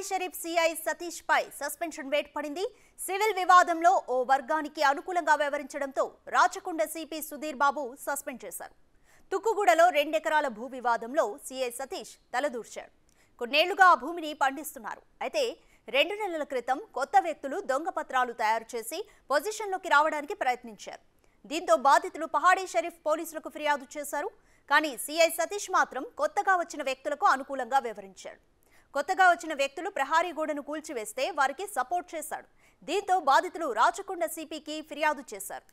Sharif CI Satish పై suspension వేటు పడింది. Civil వివాదంలో ఓ వర్గానికి అనుకూలంగా వ్యవహరించడంతో రాచకొండ సిపి సుధీర్ బాబు సస్పెండ్ చేశారు. తుక్కుగూడలో 2 ఎకరాల భూ వివాదంలో సిఐ సతీష్ తలదూర్చాడు. కొన్నేళ్లుగా ఆ భూమిని పండిస్తున్నారు. అయితే 2 నెలల క్రితం కొత్త వ్యక్తులు దొంగ పత్రాలు తయారు చేసి పొజిషన్లోకి రావడానికి ప్రయత్నించారు. దీంతో బాధితులు పహాడీ షరీఫ్ పోలీసులకు ఫిర్యాదు చేశారు. కానీ సిఐ సతీష్ మాత్రం కొత్తగా వచ్చిన వ్యక్తులకు అనుకూలంగా వ్యవహరించాడు. కొత్తగా వచ్చిన వ్యక్తులు ప్రహారీ గోడను కూల్చివేస్తే వారికి సపోర్ట్ చేశాడు. దీంతో బాధితులు రాచకొండ సిపికి ఫిర్యాదు చేశారు.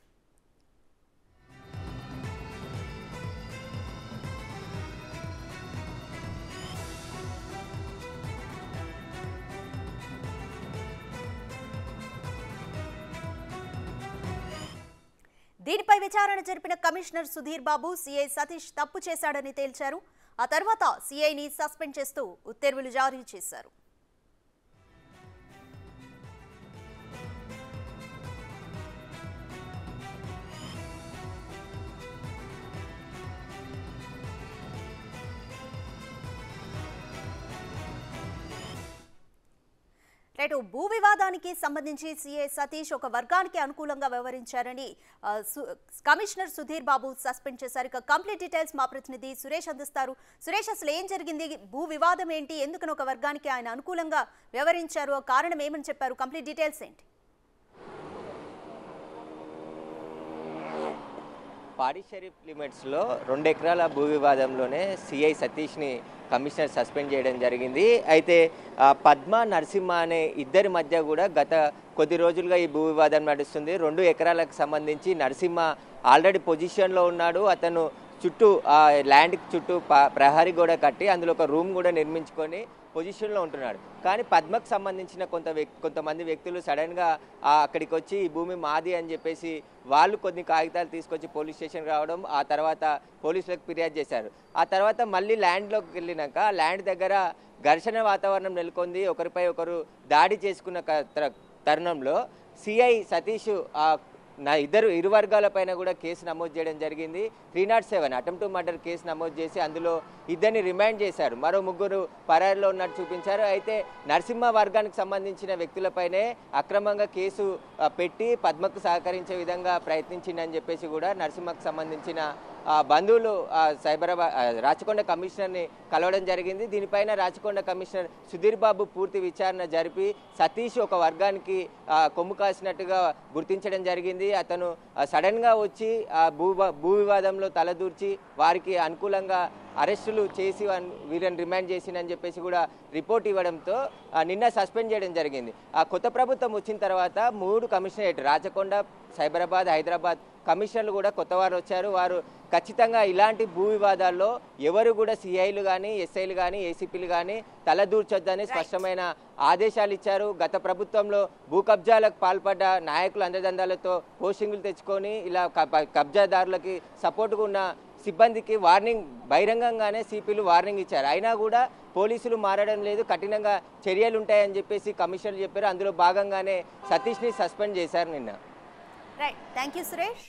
దీనిపై విచారణ జరిపిన కమిషనర్ సుధీర్ బాబు సిఐ సతీష్ తప్పు చేశాడని తేల్చారు. ఆ తర్వాత సిఐని సస్పెండ్ చేస్తూ ఉత్తర్వులు జారీ చేశారు. భూ వివాదానికి సంబంధించి సిఐ సతీష్ ఒక వర్గానికి అనుకూలంగా వ్యవహరించారని కమిషనర్ సుధీర్ బాబు సస్పెండ్ చేశారు. ఇక కంప్లీట్ డీటెయిల్స్ మా ప్రతినిధి సురేష్ అందిస్తారు. సురేష్, అసలు ఏం జరిగింది? భూ వివాదం ఏంటి? ఎందుకని ఒక వర్గానికి ఆయన అనుకూలంగా వ్యవహరించారు? కారణం ఏమని చెప్పారు? కంప్లీట్ డీటెయిల్స్ ఏంటి? పహాడీ షరీఫ్ లిమిట్స్లో 2 ఎకరాల భూ వివాదంలోనే సిఐ సతీష్ని కమిషనర్ సస్పెండ్ చేయడం జరిగింది. అయితే పద్మ నరసింహ అనే ఇద్దరి మధ్య కూడా గత కొద్ది రోజులుగా ఈ భూ వివాదం నడుస్తుంది. 2 ఎకరాలకు సంబంధించి నరసింహ ఆల్రెడీ పొజిషన్లో ఉన్నాడు. అతను చుట్టూ ల్యాండ్కి చుట్టూ ప్రహరీ గోడ కట్టి అందులో ఒక రూమ్ కూడా నిర్మించుకొని పొజిషన్లో ఉంటున్నాడు. కానీ పద్మకు సంబంధించిన కొంతమంది వ్యక్తులు సడన్గా అక్కడికి వచ్చి ఈ భూమి మాది అని చెప్పేసి వాళ్ళు కొన్ని కాగితాలు తీసుకొచ్చి పోలీస్ స్టేషన్కి రావడం, ఆ తర్వాత పోలీసులకు ఫిర్యాదు చేశారు. ఆ తర్వాత మళ్ళీ ల్యాండ్లోకి వెళ్ళినాక ల్యాండ్ దగ్గర ఘర్షణ వాతావరణం నెలకొంది. ఒకరిపై ఒకరు దాడి చేసుకున్న తరుణంలో సిఐ సతీష్ ఇరు వర్గాలపైన కూడా కేసు నమోదు చేయడం జరిగింది. 307 అటెంప్ట్ టు మర్డర్ కేసు నమోదు చేసి అందులో ఇద్దరిని రిమాండ్ చేశారు. మరో 3 పరారీలో ఉన్నట్టు చూపించారు. అయితే నరసింహ వర్గానికి సంబంధించిన వ్యక్తులపైనే అక్రమంగా కేసు పెట్టి పద్మకు సహకరించే విధంగా ప్రయత్నించిందని చెప్పేసి కూడా నరసింహకు సంబంధించిన బంధువులు రాచకొండ కమిషనర్ని కలవడం జరిగింది. దీనిపైన రాచకొండ కమిషనర్ సుధీర్ బాబు పూర్తి విచారణ జరిపి సతీష్ ఒక వర్గానికి కొమ్ము కాసినట్టుగా గుర్తించడం జరిగింది. అతను సడన్గా వచ్చి భూ వివాదంలో తలదూర్చి వారికి అనుకూలంగా అరెస్టులు చేసి వీరిని రిమాండ్ చేసిందని చెప్పేసి కూడా రిపోర్ట్ ఇవ్వడంతో నిన్న సస్పెండ్ చేయడం జరిగింది. కొత్త ప్రభుత్వం వచ్చిన తర్వాత 3 కమిషనరేట్ రాచకొండ, సైబరాబాద్, హైదరాబాద్ కమిషనర్లు కూడా కొత్త వారు వచ్చారు. వారు ఖచ్చితంగా ఇలాంటి భూ వివాదాల్లో ఎవరు కూడా సిఐలు కానీ, ఎస్ఐలు కానీ, ఏసీపీలు కానీ తలదూర్చొద్దని స్పష్టమైన ఆదేశాలు ఇచ్చారు. గత ప్రభుత్వంలో భూ కబ్జాలకు పాల్పడ్డ నాయకులు అండదండాలతో పోస్టింగులు తెచ్చుకొని ఇలా కబ్జాదారులకి సపోర్టుగా ఉన్న సిబ్బందికి వార్నింగ్ బహిరంగంగానే సిపిలు వార్నింగ్ ఇచ్చారు. అయినా కూడా పోలీసులు మారడం లేదు, కఠినంగా చర్యలు ఉంటాయని చెప్పేసి కమిషనర్ చెప్పారు. అందులో భాగంగానే సతీష్ని సస్పెండ్ చేశారు నిన్న. Right, thank you Suresh.